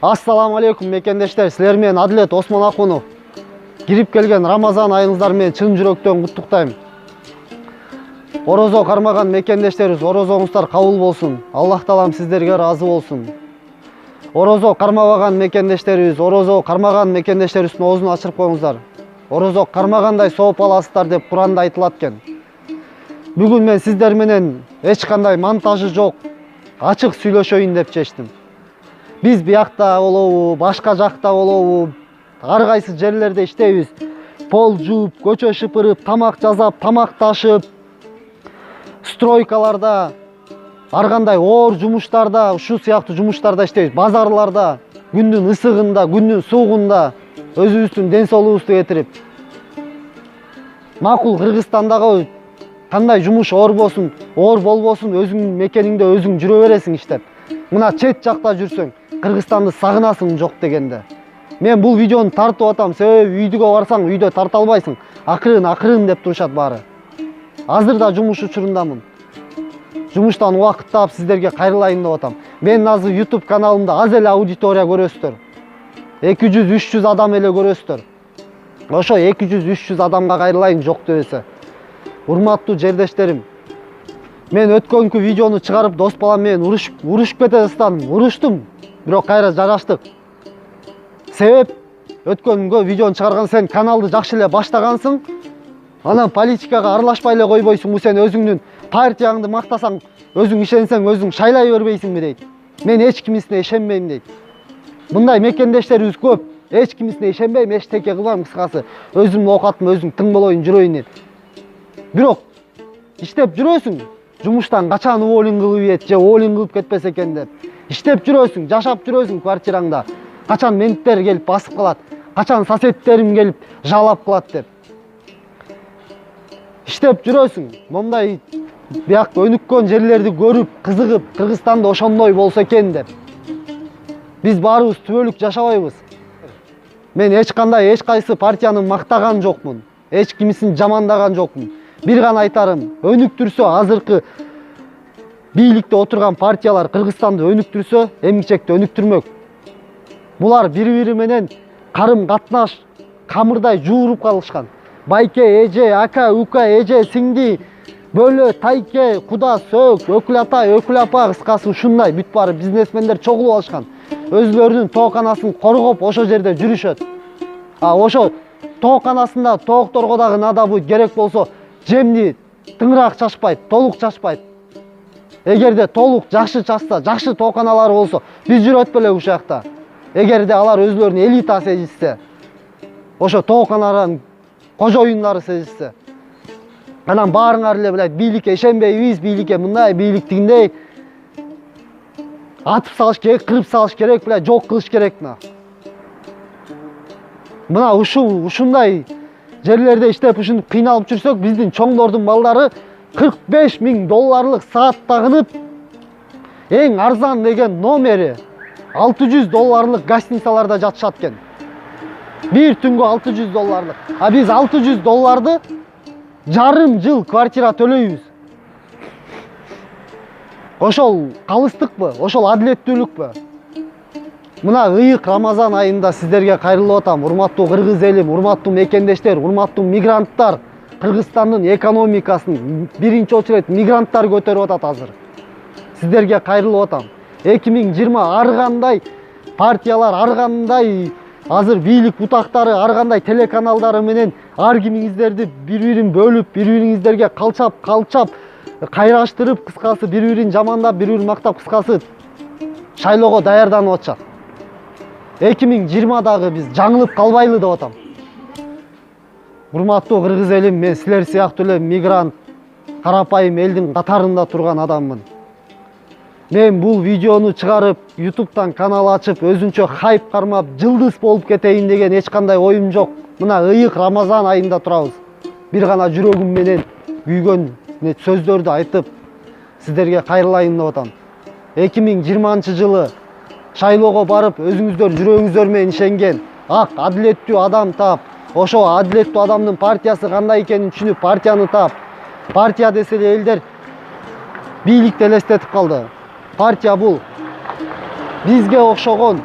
Ассаламу алейкум мекендештер, силер менен Адилет Осмон Акунов. Кирип келген Рамазан айыңыздар менен чын жүрөктөн куттуктайм. Орозо кармаган мекендештерибиз, орозоңуздар кабыл болсун. Аллах таалам сиздерге ыраазы болсун. Орозо кармабаган мекендештерибиз, орозо кармаган мекендештерибиздин оозун ачырып коюңуздар. Орозо кармагандай сооп аласыздар деп Куранда айтылат экен. Бүгүн мен сиздер менен эч кандай монтажы жок, ачык сүйлөшөйүн деп чечтим. Биз биякта болобу, башка жакта болобу, ар кайсы жерлерде иштейбиз. Пол жууп, көчө шыпырып, тамак жасап, тамак ташып, стройкаларда, ар кандай оор жумуштарда, ушул сыяктуу жумуштарда иштейбиз. Базарларда, күндүн ысыгында, күндүн суугунда өзүбүздүн ден соолугубузду кетирип, макул Кыргызстандагы кандай жумуш оор болбосун, өзүңдүн мекениңде өзүң жүрө бересиң иштеп. Мына чет жакта жүрсөң, Кыргызстанды сагынасың жок дегенде. Мен бул видеону тартып атам, себеби үйдүгө барсаң, үйдө тарта албайсың. Акырын деп турушат баары. Азыр да жумуш учурундамын. Жумуштан убакыт таап сиздерге кайрылайын деп атам. Мен азыр YouTube каналымда аз эле аудитория көрөсүздөр. 200-300 адам эле көрөсүздөр. Ошо 200-300 адамга кайрылайын жок дебесе. Урматтуу жердештерим, мен өткөнкү видеону чыгарып дос балам менен урушуп кете ыстадым. Уруштум, бирок кайра жараштык. Себеп өткөнгө видеону чыгарган сен каналды жакшы эле баштагансың. Анан политикага аралашпай эле койбойсуңбу, сен өзүңдүн партияңды мактасаң, өзүң ишенсең, өзүң шайлай бербейсиңби дейт. Мен эч кимисине ишенбейм дейт. Мындай мекендештерибиз көп. Эч кимисине ишенбейм, эчтеке кылбайм, кыскасы. Өзүмдүн оокатым өзүм тың болоюн, жүрөйүн дейт. Бирок иштеп жүрөсүң, жумуштан качан уволин кылып же уволин кылып кетпесе экен деп. Иштеп жүрөсүң, жашап жүрөсүң квартираңда. Качан менттер келип басып калат, качан соседтерим келип жалап калат деп. Иштеп жүрөсүң, мондай бияк өнүккөн жерлерди көрүп, кызыгып, Кыргызстанда ошондой болсо экен деп. Биз баарыбыз түбөлүк жашабайбыз. Мен эч кайсы партияны мактаган жокмун, эч кимисин жамандаган жокмун. Бир гана айтарым, өнүктүрсө, азыркы бийликте отурган партиялар Кыргызстанды өнүктүрсө, эмгичекти өнүктүрмөк. Булар бири-бири менен карым-катнаш камырдай жууруп калышкан. Байке, эже, ака, ука, эже, сиңди, бөлө, тайке, куда, сөк, өкүл ата, өкүл апа, кыскасы ушундай бүт баары бизнесмендер чогулуп алышкан. Өзүлөрүнүн тооканасын коргоп ошо жерде жүрүшөт. Ошо тооканасында тоокторго дагы надабы керек болсо, жемди тыңыраак чачпайт, толук чачпайт. Эгерде толук жакшы чачса, жакшы тооканалары болсо, биз жүрөт беле ушул жакта. Эгерде алар өзүлөрүнүн элита сезишсе, ошо тооканалардын кожоюндары сезишсе, анан баарыңар эле билет, бийликке ишенбейбиз, бийликке мындай, бийлик тигиндей. Атып салыш керек, кырып салыш керек, билет, жок кылыш керек мына. Мына ушундай жерлерде иштеп, ушинтип кыйналып жүрсөк, биздин чоңдордун балдары $40.000 саат тагынып, эң арзан деген номери $600 гостиницаларда жатышат экен. Бир түнгө $600. Биз $600 жарым жыл квартира төлөйбүз. Ошол калыстыкпы? Ошол адилеттүүлүкпү? Мына ыйык Рамазан айында сиздерге кайрылып атам. Урматтуу кыргыз элим, урматтуу мекендештер, урматтуу мигранттар. Кыргызстандын экономикасын биринчи очередь мигранттар көтөрүп атат азыр. Сиздерге кайрылып атам. 2020 ар кандай партиялар, ар кандай азыр бийлик бутактары, ар кандай телеканалдары менен ар кимиңиздерди бири-бирин бөлүп, бири-бириңиздерге калчап, кайраштырып, кыскасы бири-бирин жамандап, бири-бирин мактап, кыскасы шайлоого даярданып атышат. 2020дагы биз жаңылып калбайлы деп атам. Урматтуу кыргыз элим, мен силер сыяктуу эле мигрант, карапайым элдин катарында турган адаммын. Мен бул видеону чыгарып, YouTube'дан канал ачып, өзүнчө хайп кармап, жылдыз болуп кетейин деген эч кандай оюм жок. Мына ыйык Рамазан айында турабыз. Бир гана жүрөгүм менен күйгөн сөздөрдү айтып, сиздерге кайрылайын деп атам. 2020 жылы шайлоого барып, өзүңүздөр жүрөгүңүздөр менен ишенген, ак, адилеттүү адам таап, ошо адилеттүү адамдын партиясы кандай экенин түшүнүп, партияны таап, партия десе эле элдер бийликти элестетип калды. Партия бул бизге окшогон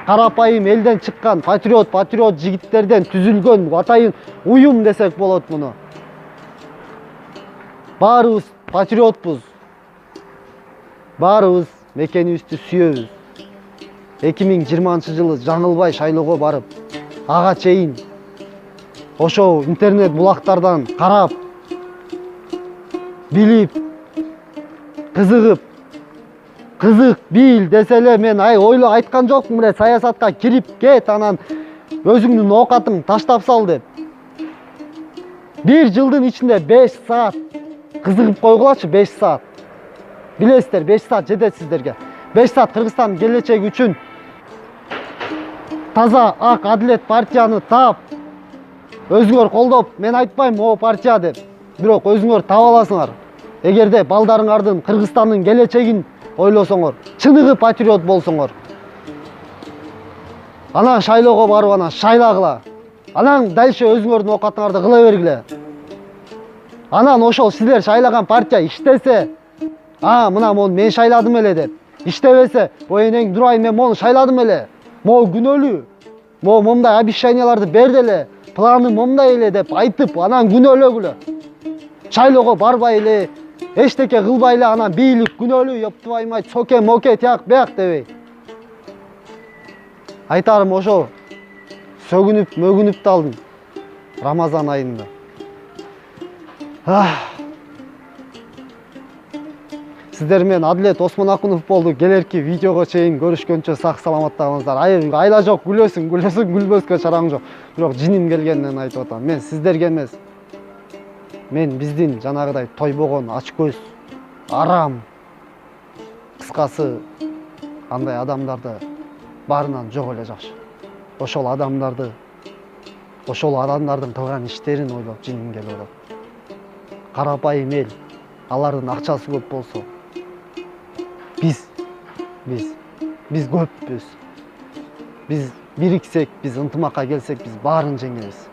карапайым элден чыккан патриот жигиттерден түзүлгөн атайын уюм десек болот муну. Баарыбыз патриотпуз. Баарыбыз мекенибизди сүйөбүз. 2020-жылы жаңылбай шайлоого барып, ага чейин ошо интернет булактардан карап, билип, кызык бил десе эле мен ойлоп айткан жокмун эле саясатка кирип кет, анан өзүңдүн оокатың таштап сал деп. 1 жылдын ичинде 5 саат кызыгып койгулачы, 5 саат. Билесиздер, 5 саат жетет сиздерге. 5 саат Кыргызстандын келечеги үчүн таза ак адилет партияны таап, өзүңөр колдоп, мен айтпайм о партия деп, бирок өзүңөр таап аласыңар. Эгерде балдарыңардын Кыргызстандын келечегин ойлосоңор, чыныгы патриот болсоңор. Анан шайлоого барып, анан шайлагыла. Анан дальше өзүңөрдүн оокатыңарды кыла бергиле. Анан ошол силер шайлаган партия иштесе, мына мону мен шайладым эле деп. İştebese, bu eneng durayım ben onu şayladım ele. Mo günölü. Mo momda обещанияларды берди эле. Планы момда эле деп айтып, анан күнөлө гүлө. Шайлоого барбай эле, эчтеке кылбай эле, анан бийлик күнөлүү, ёптубайм соке моке тияк бияк дебей. Айтарым ошо. Сөгүнүп, мөгүнүп талдым. Рамазан айында. Сиздер менен Адилет Осмонакунов болду. Келерки видеого чейин көрүшкөнчө сак саламатта болуңуздар. Айла жок, күлөсүң, күлбөскө чараң жок. Бирок жиним келгенден айтып атам. Мен сиздерге эмес. Мен биздин жанагыдай тойбогон, ачкөз, арам, кыскасы андай адамдарды баарынан жок эле жакшы. Ошол адамдардын кылган иштерин ойлоп жиним келип атат. Карапайым эл, алардын акчасы көп болсо, биз көппүз. Биз бириксек, биз ынтымакка келсек, биз баарын жеңебиз.